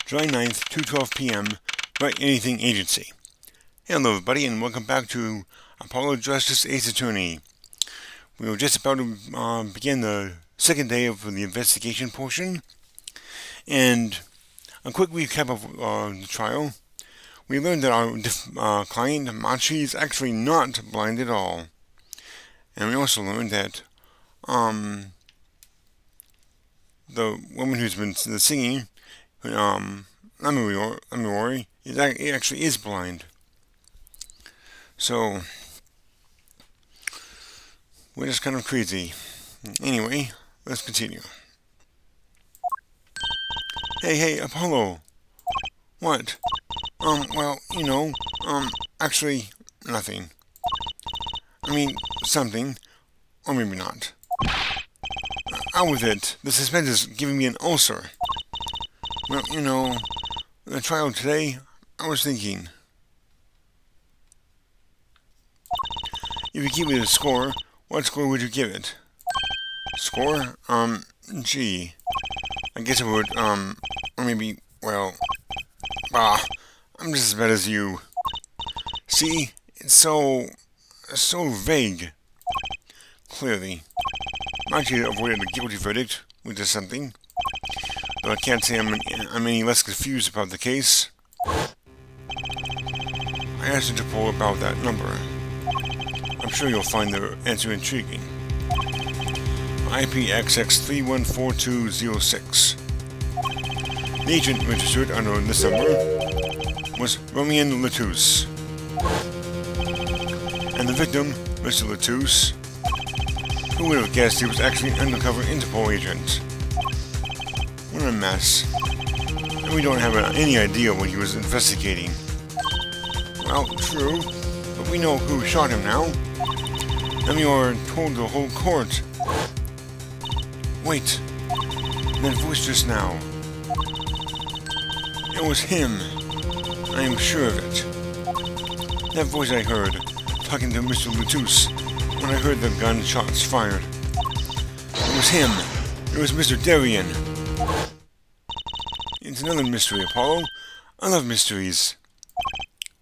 July 9th, 2:12 p.m., Write Anything Agency. Hello everybody, and welcome back to Apollo Justice Ace Attorney. We were just about to begin the second day of the investigation portion, and a quick recap of the trial. We learned that our client, Machi, is actually not blind at all. And we also learned that the woman who's been singing, Amori, actually is blind. So, we're just kind of crazy. Anyway, let's continue. Hey, Apollo. What? Well, actually, nothing. I mean, something. Or maybe not. Out with it. The suspense is giving me an ulcer. Well, the trial today, I was thinking. If you give it a score, what score would you give it? Score? Gee. I guess I would, or maybe, well, I'm just as bad as you. See? It's so vague. Clearly. Machi avoided a guilty verdict, which is something. Though I can't say I'm any less confused about the case. I asked Interpol about that number. I'm sure you'll find the answer intriguing. IPXX314206. The agent registered under this number was Romain Latouche. And the victim, Mr. Latouche, who would have guessed he was actually an undercover Interpol agent? What a mess. And we don't have any idea what he was investigating. Well, true, but we know who shot him now. And we are told the whole court. Wait, that voice just now. It was him. I am sure of it. That voice I heard, talking to Mr. Latouche, when I heard the gunshots fired. It was him. It was Mr. Darien. It's another mystery, Apollo. I love mysteries.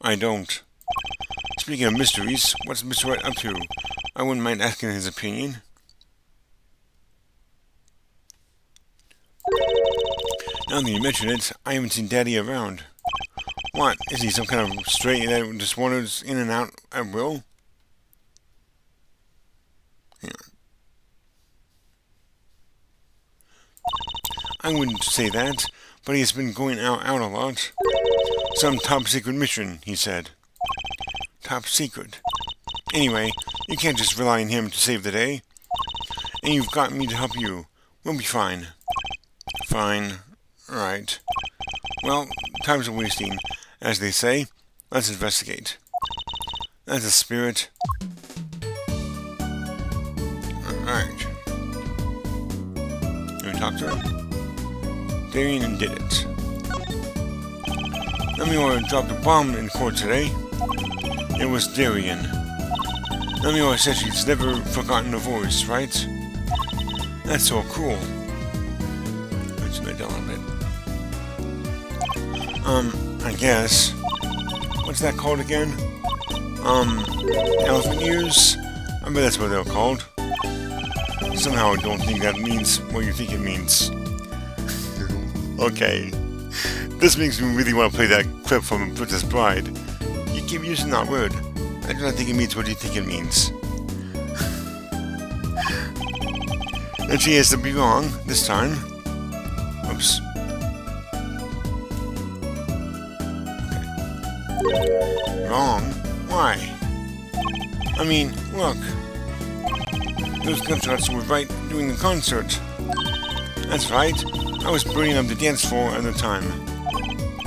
I don't. Speaking of mysteries, what's Mr. Wright up to? I wouldn't mind asking his opinion. Now that you mention it, I haven't seen Daddy around. What? Is he some kind of stray that just wanders in and out at will? Hang on. I wouldn't say that, but he has been going out a lot. Some top secret mission, he said. Top secret. Anyway, you can't just rely on him to save the day. And you've got me to help you. We'll be fine. Fine. Right. Well, time's wasting, as they say. Let's investigate. That's the spirit. Alright. Let me talk to her. Darien did it. Namior dropped a bomb in court today. It was Darien. Namior said she's never forgotten a voice, right? That's so cool. Let's make that a little bit. I guess. What's that called again? Elephant ears? I bet that's what they're called. Somehow I don't think that means what you think it means. Okay. This makes me really want to play that clip from Princess Bride. You keep using that word. I do not think it means what you think it means. And she has to be wrong this time. Oops. Okay. Wrong? Why? I mean, look. Those gunshots were right during the concert. That's right. I was burning up the dance floor at the time.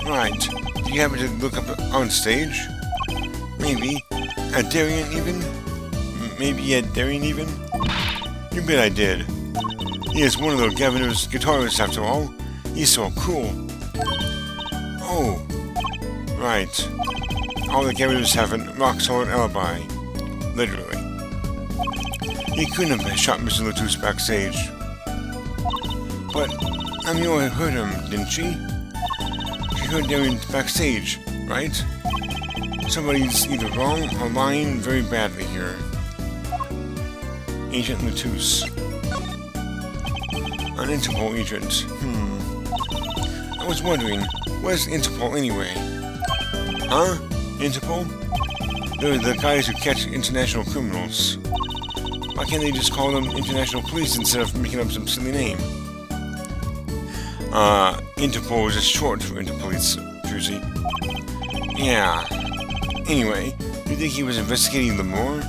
Right. Did you happen to look up on stage? Maybe. At Darien even? Maybe at Darien even? You bet I did. He is one of the governor's guitarists after all. He's so cool. Oh. Right. All the governors have a rock-solid alibi. Literally. He couldn't have shot Mr. Latouche backstage. But Amira heard him, didn't she? heard them backstage, right? Somebody's either wrong or lying very badly here. Agent Latouche. An Interpol agent. I was wondering, what is Interpol anyway? Huh? Interpol? They're the guys who catch international criminals. Why can't they just call them international police instead of making up some silly name? Interpol is just short for Interpolice, Trucy. Yeah. Anyway, you think he was investigating Lemure?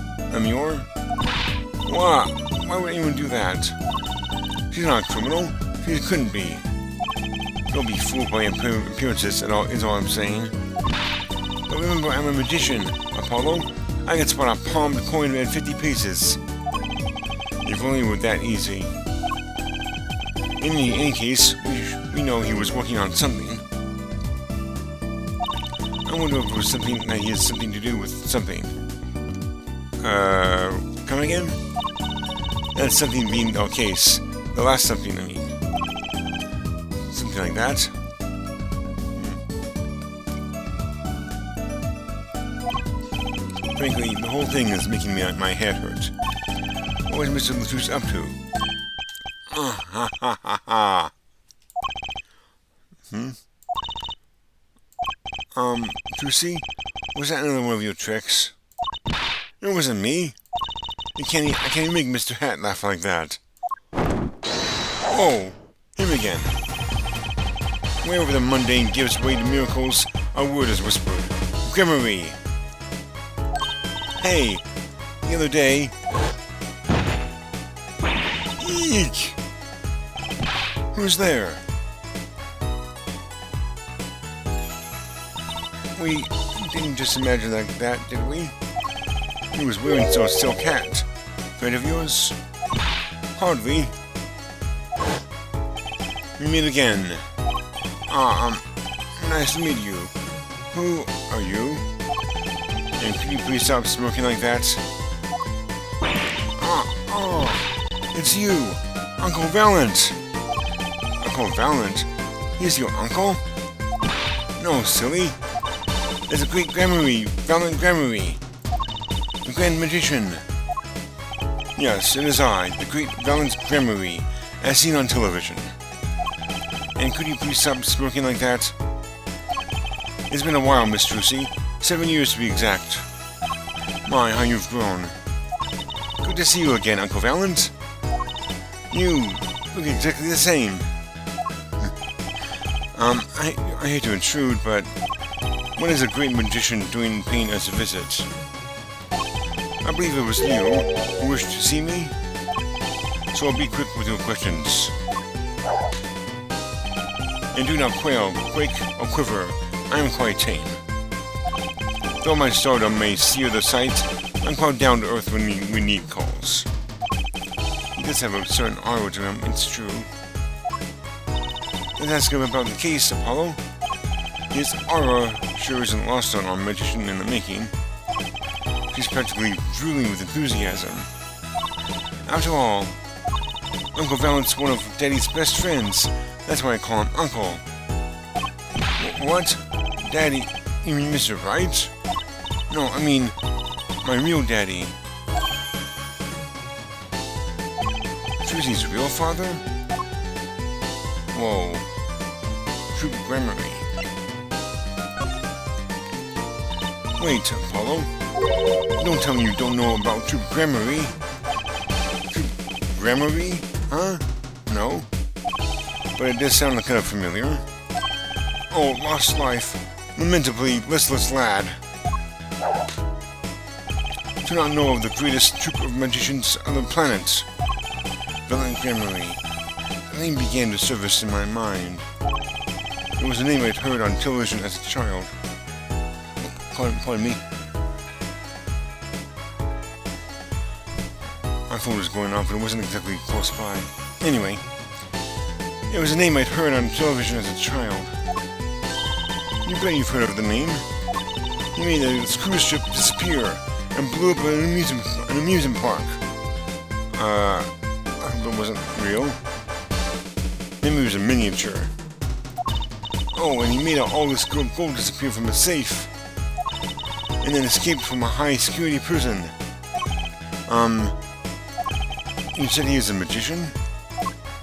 What? Why would anyone do that? She's not a criminal. She couldn't be. Don't be fooled by appearances at all, is all I'm saying. But remember, I'm a magician, Apollo. I can spot a palmed coin at 50 pieces. If only it were that easy. In any case, we know he was working on something. I wonder if it was something that he has something to do with something. Come again? That's something being our case. The last something, I mean. Something like that. Frankly, the whole thing is making my head hurt. What was Mr. Latouche up to? Ha ha ha ha. Trucy? Was that another one of your tricks? It wasn't me. I can't even make Mr. Hat laugh like that. Oh, him again. Wherever the mundane gives way to miracles, a word is whispered. Gramarye. Hey, the other day... Eek! Who's there? We didn't just imagine like that, did we? He was wearing so silk hat. Friend of yours? Hardly. We meet again. Nice to meet you. Who are you? And could you please stop smoking like that? It's you, Uncle Valant. Uncle Valant? He's your uncle? No, silly. It's the great Gramarye, Valant Gramarye. The Grand Magician. Yes, it is I, the great Valant Gramarye, as seen on television. And could you please stop smoking like that? It's been a while, Miss Trucy. 7 years to be exact. My, how you've grown. Good to see you again, Uncle Valant. You look exactly the same. I hate to intrude, but what is a great magician doing paying us a visit? I believe it was you who wished to see me, so I'll be quick with your questions. And do not quail, quake, or quiver. I am quite tame. Though my stardom may sear the sight, I'm quite down to earth when we need calls. He does have a certain aura to him, it's true. Let's ask him about the case, Apollo. His aura sure isn't lost on our magician in the making. She's practically drooling with enthusiasm. After all, Uncle Valant's one of Daddy's best friends. That's why I call him Uncle. What? Daddy? You mean Mr. Right? No, I mean, my real daddy. Trucy's real father? Whoa. Troupe Gramarye. Wait, Apollo. Don't tell me you don't know about Troupe Gramarye. Troupe Gramarye? Huh? No? But it does sound kind of familiar. Oh, lost life. Lamentably listless lad. Do not know of the greatest troupe of magicians on the planet. Valant Gramarye. The name began to surface in my mind. It was a name I'd heard on television as a child. Pardon me. My phone was going off, but it wasn't exactly close by. Anyway, it was a name I'd heard on television as a child. You bet you've heard of the name. He made a cruise ship disappear and blew up an amusement park. I hope it wasn't real. Maybe it was a miniature. Oh, and he made all this gold disappear from a safe. And then escaped from a high-security prison. You said he is a magician?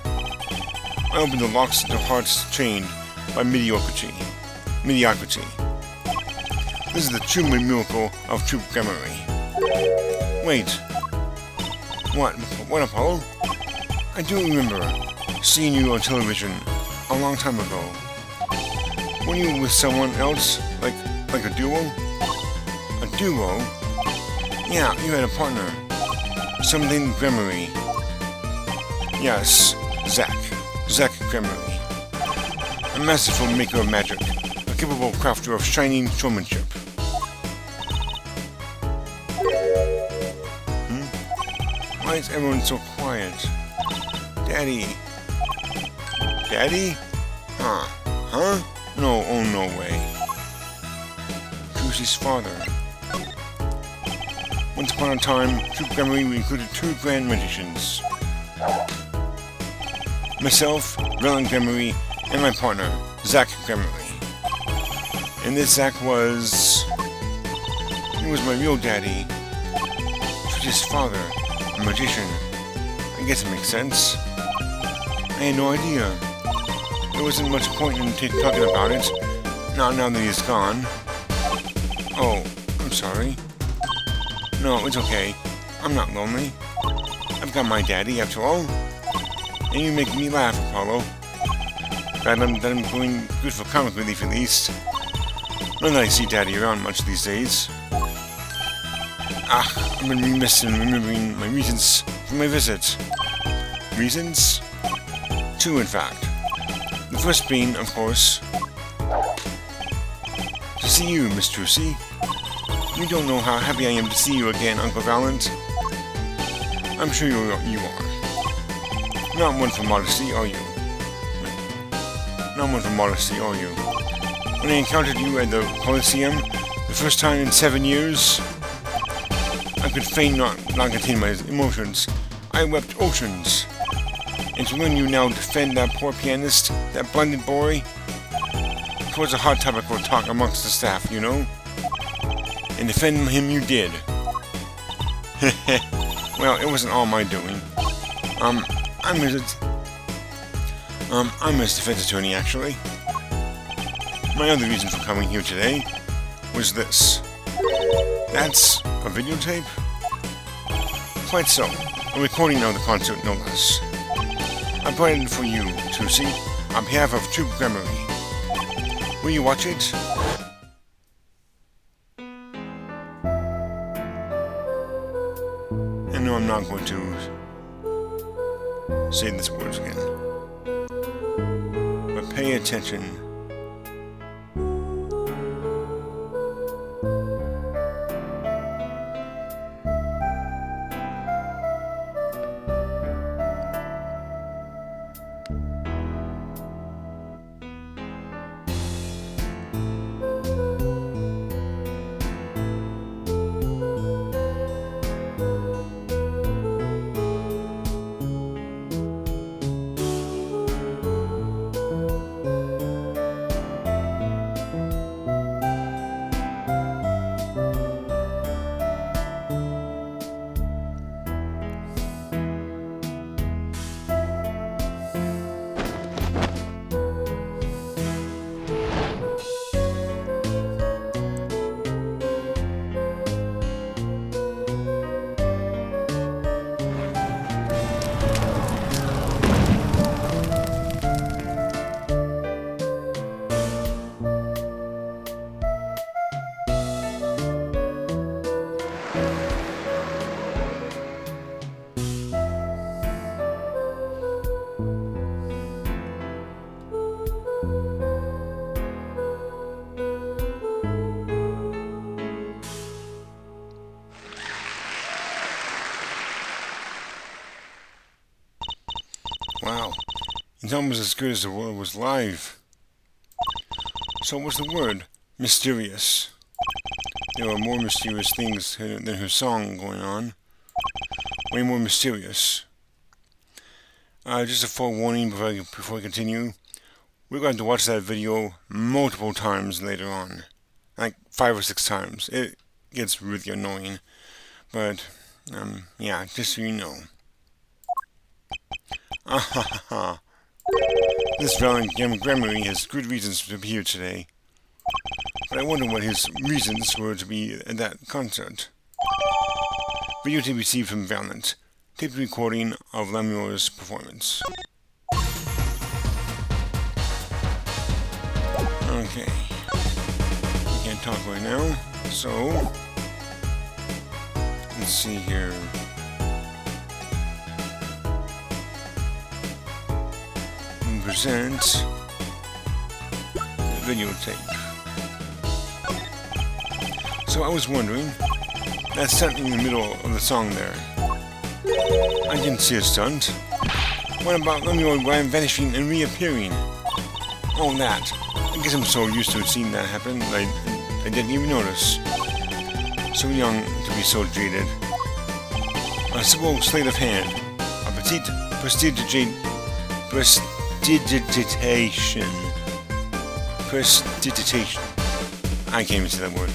I opened the locks to hearts chained by mediocrity. This is the true miracle of Troupe Gramarye. Wait. What, Apollo? I do remember seeing you on television a long time ago. Were you with someone else? Like a duo? A duo? Yeah, you had a partner. Something Gramarye. Yes, Zack Gramarye. A masterful maker of magic. A capable crafter of shining showmanship. Why is everyone so quiet? Daddy? Huh? No, oh no way. Trucy's father. Once upon a time, Troupe Gramarye included 2 grand magicians. Myself, Valant Gramarye, and my partner, Zack Gramarye. And this Zack was my real daddy. Trucy's father, a magician. I guess it makes sense. I had no idea. There wasn't much point in talking about it, not now that he's gone. Oh, I'm sorry. No, it's okay. I'm not lonely. I've got my daddy, after all. And you make me laugh, Apollo. Glad I'm going good for comic relief, at least. Not that I see Daddy around much these days. I've been remiss in remembering my reasons for my visit. Reasons? 2, in fact. The first being, of course, to see you, Miss Trucy. You don't know how happy I am to see you again, Uncle Valant. I'm sure you are. Not one for modesty, are you? Not one for modesty, are you? When I encountered you at the Coliseum, the first time in 7 years, I could fain not contain my emotions. I wept oceans. And to learn you now defend that poor pianist, that blinded boy, 'twas a hard topic for talk amongst the staff, you know? And defend him you did. Well, it wasn't all my doing. I'm his defense attorney, actually. My other reason for coming here today was this. That's a videotape? Quite so. A recording of the concert, no less. I brought it for you, Trucy, on behalf of Troupe Gramarye. Will you watch it? And no, I'm not going to say these words again. But pay attention. Wow, it's almost as good as the world was live. So what's the word? Mysterious. There are more mysterious things than her song going on. Way more mysterious. Just a forewarning before I continue. we're going to watch that video multiple times later on. Like 5 or 6 times. It gets really annoying. But, yeah, just so you know. This Valant Gramarye has good reasons to be here today. But I wonder what his reasons were to be at that concert. Video tape received from Valant. Taped recording of Lemur's performance. Okay. We can't talk right now, so let's see here. We present the videotape. So I was wondering, that stunt in the middle of the song there. I didn't see a stunt. What about Lemur vanishing and reappearing? All that. I guess I'm so used to seeing that happen that I didn't even notice. So young to be so jaded. A simple sleight of hand. A petite prestidigitation. Prestidigitation. I can't even say that word.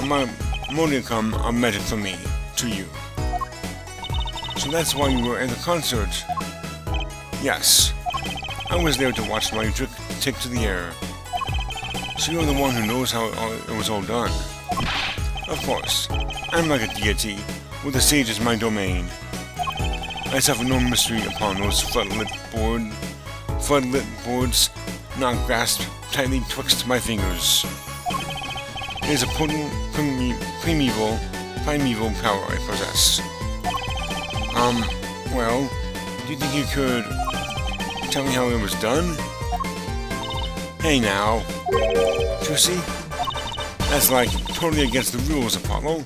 A modicum of magic from me to you. So that's why you were at the concert. Yes. I was there to watch my trick take to the air. So you're the one who knows how it was all done. Of course, I'm like a deity, with the stage as my domain. I suffer no mystery upon those floodlit boards, not grasped tightly twixt my fingers. It is a potent, primeval power I possess. Well, do you think you could tell me how it was done? Hey now, Trucy, that's like totally against the rules, Apollo.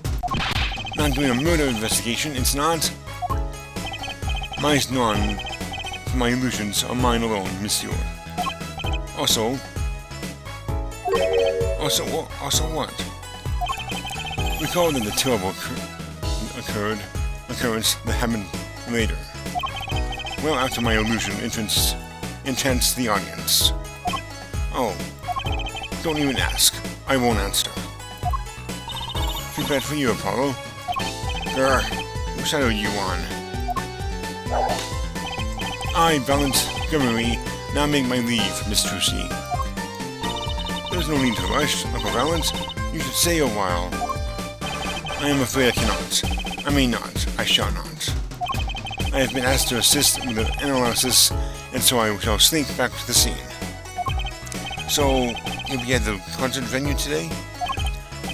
Not doing a murder investigation, it's not. Mine's none, for my illusions are mine alone, monsieur. Also what? Recall that the terrible occurrence that happened later. Well after my illusion entranced the audience. Oh, don't even ask. I won't answer. Too bad for you, Apollo. Grr, what side are you on? I, Valant Gramarye, now make my leave, Miss Trucy. There's no need to rush, Uncle Valant. You should stay a while. I am afraid I cannot. I may not. I shall not. I have been asked to assist with an analysis, and so I shall slink back to the scene. So, you'll be at the concert venue today?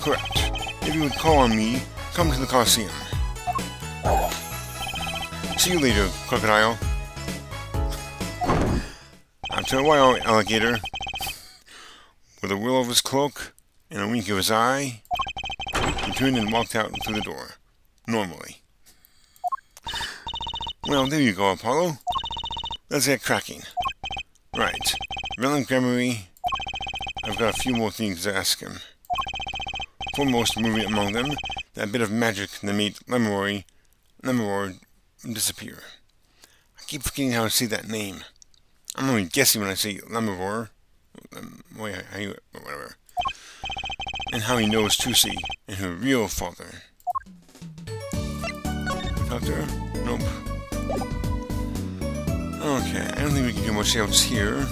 Correct. If you would call on me, come to the Coliseum. See you later, crocodile. After a while, alligator, with a whirl of his cloak and a wink of his eye, he turned and walked out through the door. Normally. Well, there you go, Apollo. Let's get cracking. Right. Valant Gramarye, I've got a few more things to ask him. Foremost moving among them, that bit of magic that made Lemur disappear. I keep forgetting how to say that name. I'm only guessing when I say Lemur. Whatever. And how he knows Trucy and her real father. Doctor? Nope. Okay, I don't think we can do much else here.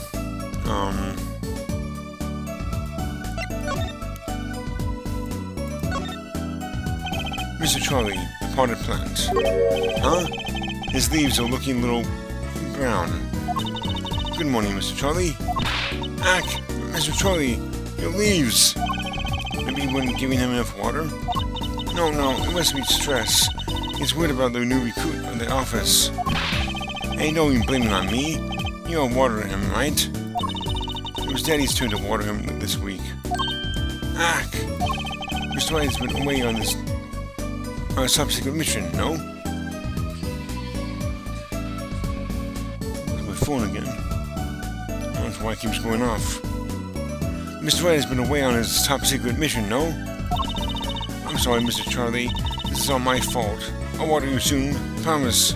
Mr. Charlie, the potted plant. Huh? His leaves are looking a little brown. Good morning, Mr. Charlie. Ack! Mr. Charlie, your leaves! Maybe you weren't giving him enough water? No, it must be stress. He's worried about the new recruit in the office. Hey, don't even blame it on me. You all watered him, right? It was Daddy's turn to water him this week. Ack! Mr. White has been away on a top-secret mission, no? My phone again. I don't know why it keeps going off. Mr. White has been away on his top-secret mission, no? I'm sorry, Mr. Charlie. This is all my fault. I'll water you soon. Promise.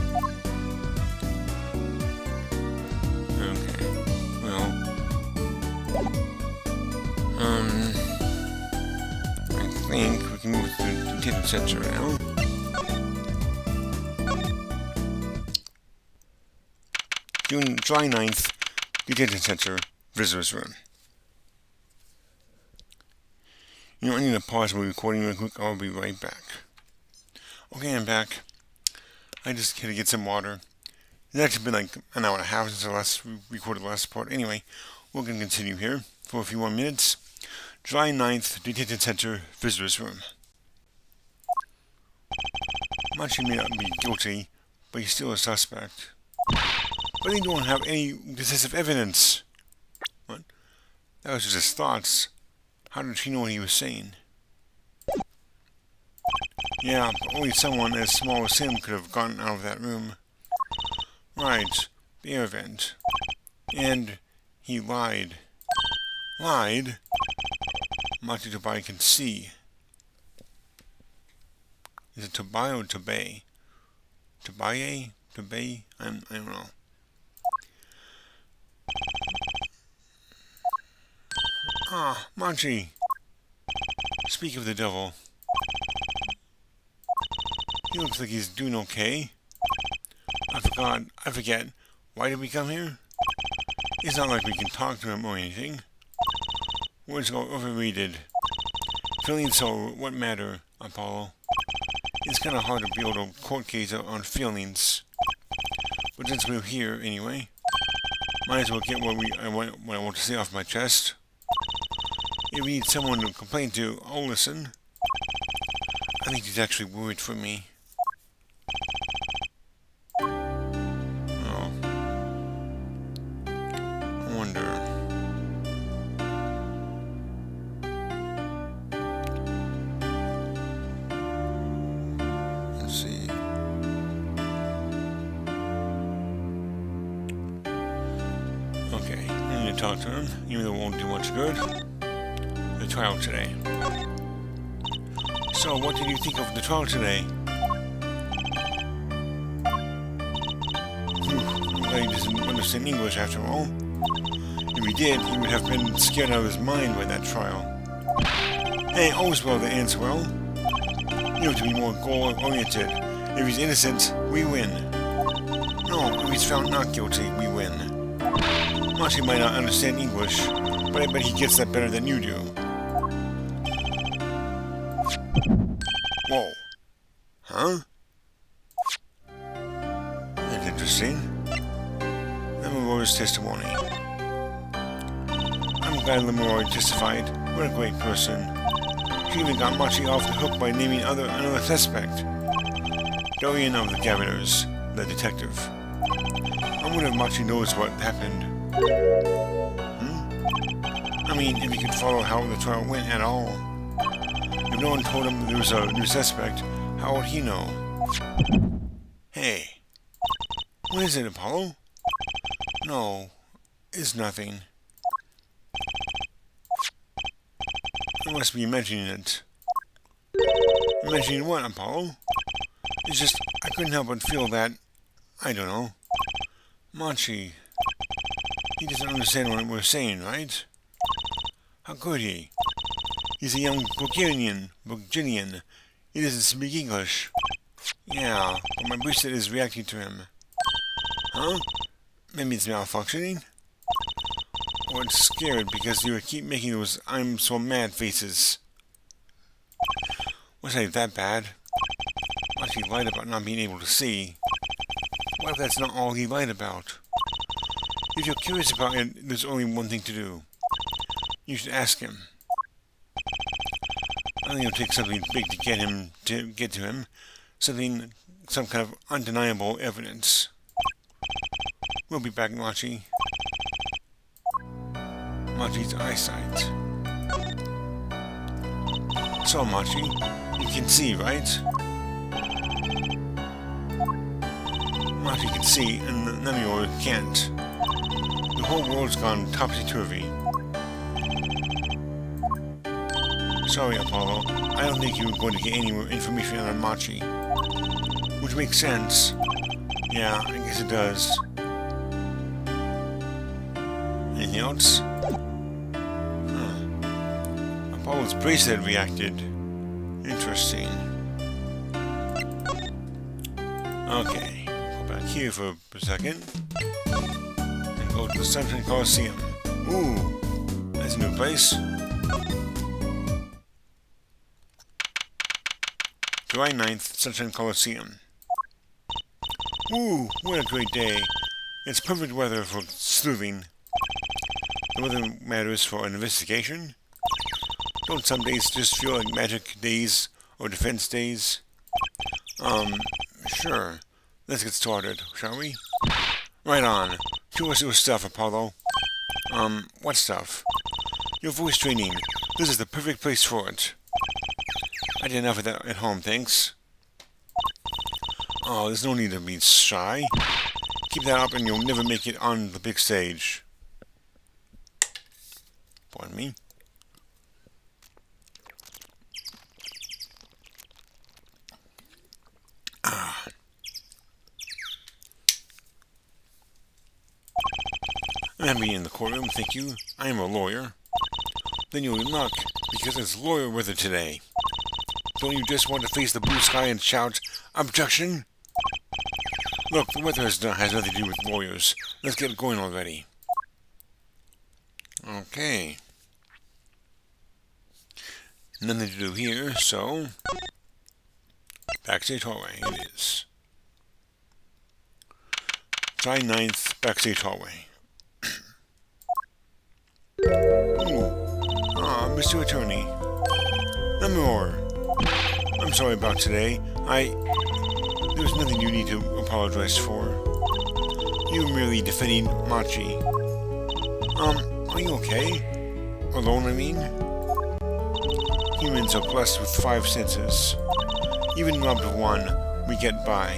Center now. July 9th, Detention Center, Visitors Room. You know, I need to pause my recording real quick. I'll be right back. Okay, I'm back. I just had to get some water. It's actually been like an hour and a half since I recorded the last part. Anyway, we're going to continue here for a few more minutes. July 9th, Detention Center, Visitors Room. Machi may not be guilty, but he's still a suspect. But he don't have any decisive evidence. What? That was just his thoughts. How did she know what he was saying? Yeah, but only someone as small as him could have gotten out of that room. Right, the air vent. And he lied. Lied? Machi Tobai can see. Is it Tobai or Tobay? Tobaye? Tobay? I don't know. Ah, Machi. Speak of the devil. He looks like he's doing okay. I forget. Why did we come here? It's not like we can talk to him or anything. Words go overrated. Feelings so what matter, Apollo? It's kind of hard to build a court case on feelings. But since we're here anyway, might as well get what I want to say off my chest. If we need someone to complain to, I'll listen. I think he's actually worried for me. Oh. I wonder. Let's see. Okay, I need to talk to him, even though it won't do much good. The trial today. So, what did you think of the trial today? I'm glad he doesn't understand English after all. If he did, he would have been scared out of his mind by that trial. Hey, all's well that ends well. You have to be more goal-oriented. If he's innocent, we win. No, if he's found not guilty, we win. Machi might not understand English, but I bet he gets that better than you do. Whoa. Huh? That's interesting. Lemuroy's testimony. I'm glad Lemuroy testified. What a great person. She even got Machi off the hook by naming another suspect. Dorian of the Governors, the detective. I wonder if Machi knows what happened. I mean, if he could follow how the trial went at all. If no one told him there was a new suspect, how would he know? Hey. What is it, Apollo? No, it's nothing. I must be imagining it. Imagining what, Apollo? It's just, I couldn't help but feel that, I don't know. Machi. He doesn't understand what we're saying, right? How could he? He's a young Bulgarian. He doesn't speak English. Yeah, but my bracelet is reacting to him. Huh? Maybe it's malfunctioning? Or it's scared because you keep making those I'm so mad faces. Was I that bad? What if he lied about not being able to see? What if that's not all he lied about? If you're curious about it, there's only one thing to do. You should ask him. I think it'll take something big to get to him. Some kind of undeniable evidence. We'll be back, Machi. Machi's eyesight. So, Machi, you can see, right? Machi can see, and Lemuroy can't. The whole world's gone topsy-turvy. Sorry, Apollo. I don't think you were going to get any more information on Machi. Which makes sense. Yeah, I guess it does. Anything else? Apollo's bracelet reacted. Interesting. Okay, go back here for a second. And go to the Sunshine Coliseum. Ooh, that's a new place. July 9th, Sunshine Coliseum. Ooh, what a great day. It's perfect weather for sleuthing. The weather matters for an investigation. Don't some days just feel like magic days or defense days? Sure. Let's get started, shall we? Right on. Show us your stuff, Apollo. What stuff? Your voice training. This is the perfect place for it. I did enough of that at home, thanks. Oh, there's no need to be shy. Keep that up and you'll never make it on the big stage. Pardon me. I'm happy in the courtroom, thank you. I am a lawyer. Then you're in luck, because it's lawyer weather today. Don't you just want to face the blue sky and shout, "Objection"? Look, the weather has nothing to do with lawyers. Let's get going already. Okay. Nothing to do here, so... Backstage hallway, it is. July 9th, backstage hallway. Ooh. Ah, Mr. Attorney. Namor. I'm sorry about today. There's nothing you need to apologize for. You merely defending Machi. Are you okay? Alone, I mean? Humans are blessed with 5 senses. Even robbed of one, we get by.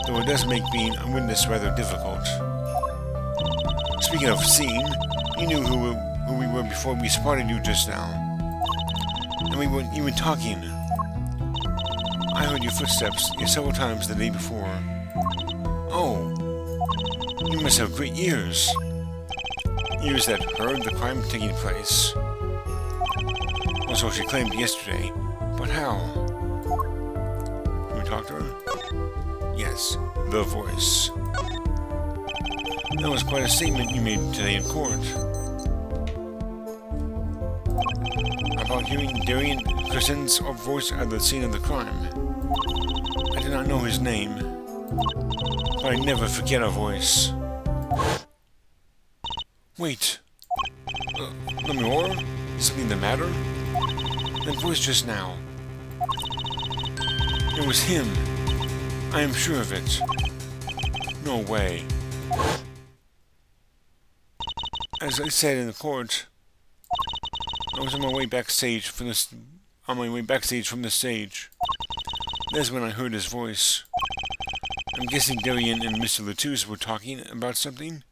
Though it does make being a witness rather difficult. Speaking of seeing, you knew who we were before we spotted you just now. And we weren't even talking. I heard your footsteps several times the day before. Oh, you must have great ears. Ears that heard the crime taking place. Or so she claimed yesterday. But how? Can we talk to her? Yes, the voice. That was quite a statement you made today in court. About hearing Darian Christen's voice at the scene of the crime. I did not know his name, but I never forget a voice. Wait. Lemure? Is something the matter? That voice just now. It was him. I am sure of it. No way. As I said in the court, I was on my way backstage from the stage. That's when I heard his voice. I'm guessing Darian and Mr. Latouche were talking about something.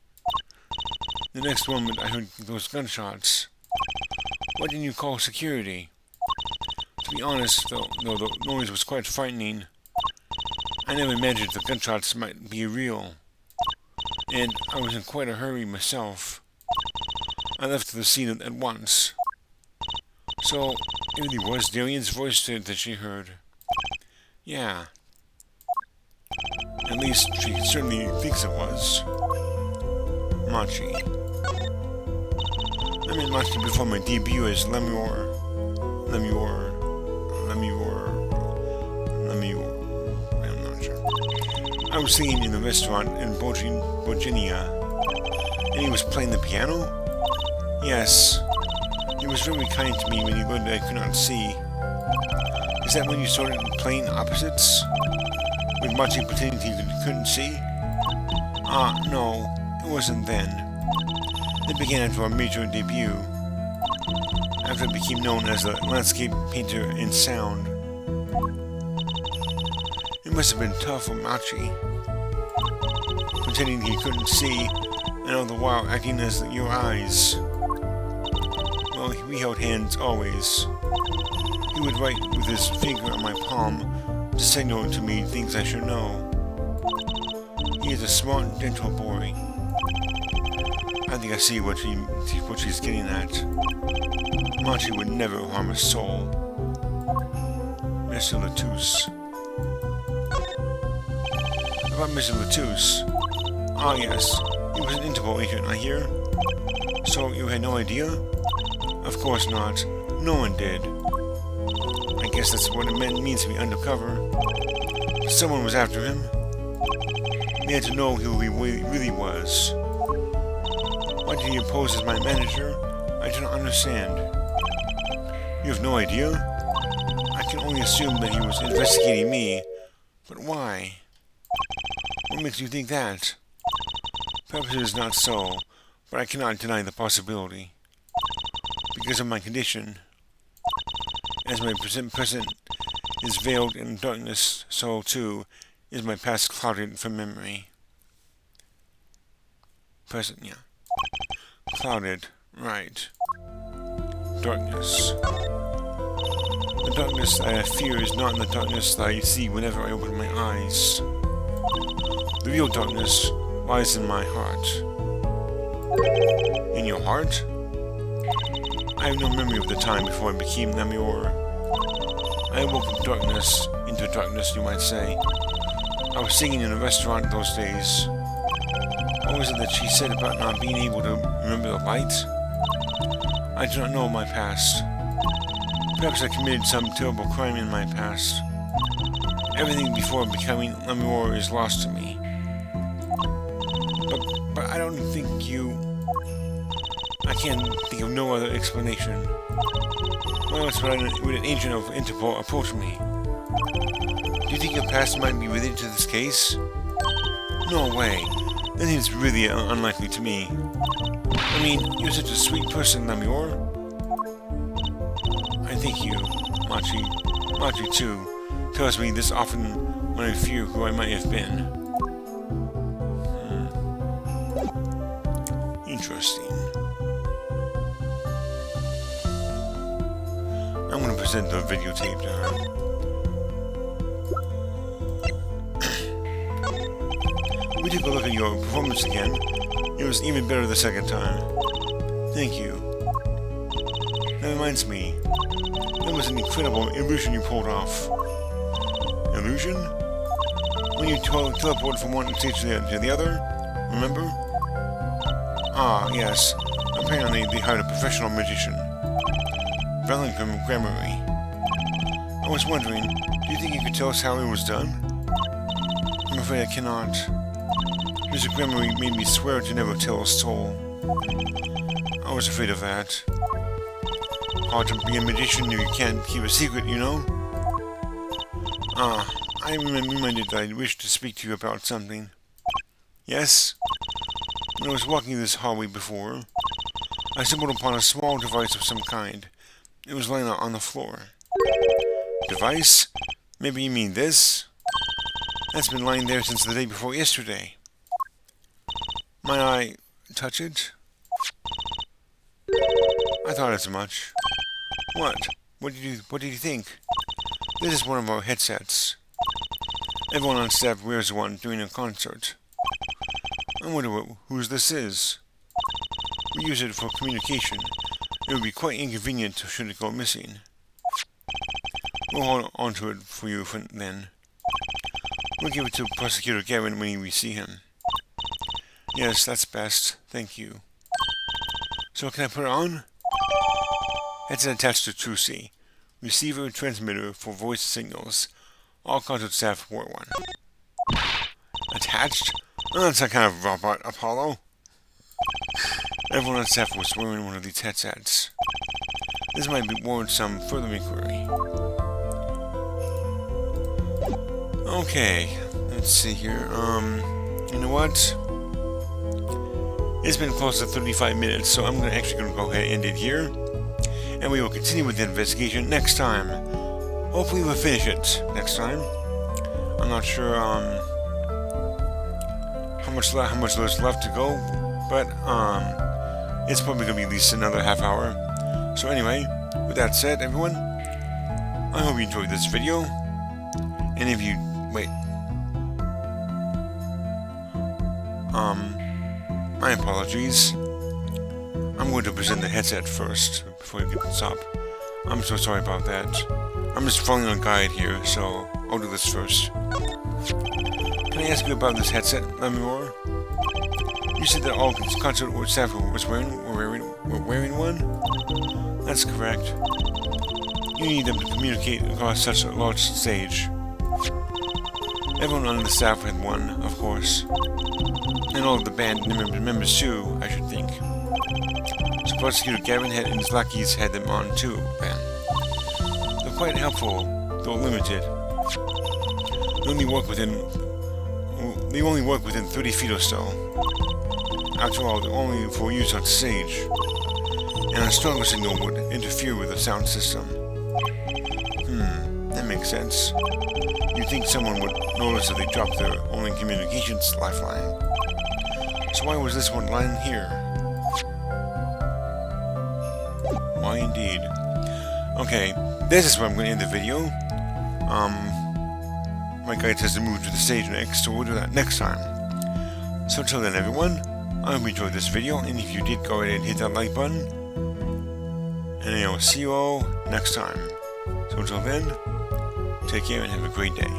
The next moment, I heard those gunshots. Why didn't you call security? To be honest, though the noise was quite frightening, I never imagined the gunshots might be real. And I was in quite a hurry myself. I left the scene at once. So, it really was Darian's voice that she heard. Yeah. At least she certainly thinks it was. Machi. I met Machi before my debut as Lemure. I'm not sure. I was singing in the restaurant in Virginia, and he was playing the piano? Yes. He was very kind to me when he learned that I could not see. Is that when you started playing opposites? With Machi pretending he couldn't see? No, it wasn't then. It began after our major debut. After I became known as a landscape painter in sound. It must have been tough for Machi. Pretending he couldn't see, and all the while acting as your eyes. Well, we held hands always. He would write with his finger on my palm to signal to me things I should know. He is a smart, gentle boy. I think I see what she's getting at. Machi would never harm a soul. Mr. Latouche. about Mr. Latouche? Ah, yes. He was an Interpol agent, I hear. So, you had no idea? Of course not. No one did. I guess that's what it means to be undercover. Someone was after him. They had to know who he really was. Why did he pose as my manager? I do not understand. You have no idea? I can only assume that he was investigating me. But why? What makes you think that? Perhaps it is not so, but I cannot deny the possibility. Because of my condition. As my present is veiled in darkness, so too is my past clouded from memory. Present, yeah. Clouded, right. Darkness. The darkness that I fear is not the darkness that I see whenever I open my eyes. The real darkness lies in my heart. In your heart? I have no memory of the time before I became Namor. I awoke from darkness into darkness, you might say. I was singing in a restaurant those days. What was it that she said about not being able to remember the light? I do not know my past. Perhaps I committed some terrible crime in my past. Everything before becoming Namor is lost to me. But I don't think you... I can't think of no other explanation. Why else would an agent of Interpol approach me? Do you think your past might be related to this case? No way. Then it's really unlikely to me. I mean, you're such a sweet person, Namor. I thank you, Machi. Machi, too, tells me this often when I fear who I might have been. Interesting. I'm going to present the videotape to her. We took a look at your performance again. It was even better the second time. Thank you. That reminds me. That was an incredible illusion you pulled off. Illusion? When you teleported from one stage to the other? Remember? Ah, yes. Apparently they hired a professional magician. Valant Gramarye. I was wondering, do you think you could tell us how it was done? I'm afraid I cannot. Mr. Gramarye made me swear to never tell a soul. I was afraid of that. Hard to be a magician if you can't keep a secret, you know? I am reminded that I wish to speak to you about something. Yes? When I was walking this hallway before, I stumbled upon a small device of some kind. It was lying on the floor. Device? Maybe you mean this? That's been lying there since the day before yesterday. Might I touch it? I thought as much. What? What did you think? This is one of our headsets. Everyone on staff wears one during a concert. I wonder whose this is. We use it for communication. It would be quite inconvenient should it go missing. We'll hold on to it for you then. We'll give it to Prosecutor Gavin when we see him. Yes, that's best. Thank you. So can I put it on? Headset attached to Trucy. Receiver and transmitter for voice signals. All concert staff wore one. Attached? Oh, that's a kind of robot, Apollo. Everyone on staff was wearing one of these headsets. This might warrant some further inquiry. Okay, let's see here. You know what? It's been close to 35 minutes, so I'm actually going to go ahead and end it here. And we will continue with the investigation next time. Hopefully we'll finish it next time. I'm not sure how much there's left to go, but it's probably going to be at least another half hour. So anyway, with that said, everyone, I hope you enjoyed this video. And if you... wait. My apologies. I'm going to present the headset first before you get this up. I'm so sorry about that. I'm just following a guide here, so I'll do this first. Can I ask you about this headset, Lemur? You said that all concert staff were wearing one? That's correct. You need them to communicate across such a large stage. Everyone on the staff had one, of course. And all of the band members too, I should think. So Prosecutor Gavin and his lackeys had them on too, then. They're quite helpful, though limited. They only work within 30 feet or so. After all, they're only for use on stage. And a stronger signal would interfere with the sound system. That makes sense. You'd think someone would notice if they dropped their only communications lifeline. So why was this one lying here? Why indeed. Okay, this is where I'm going to end the video. My guide says to move to the stage next, so we'll do that next time. So until then, everyone, I hope you enjoyed this video, and if you did, go ahead and hit that like button. And I will see you all next time. So until then, take care and have a great day.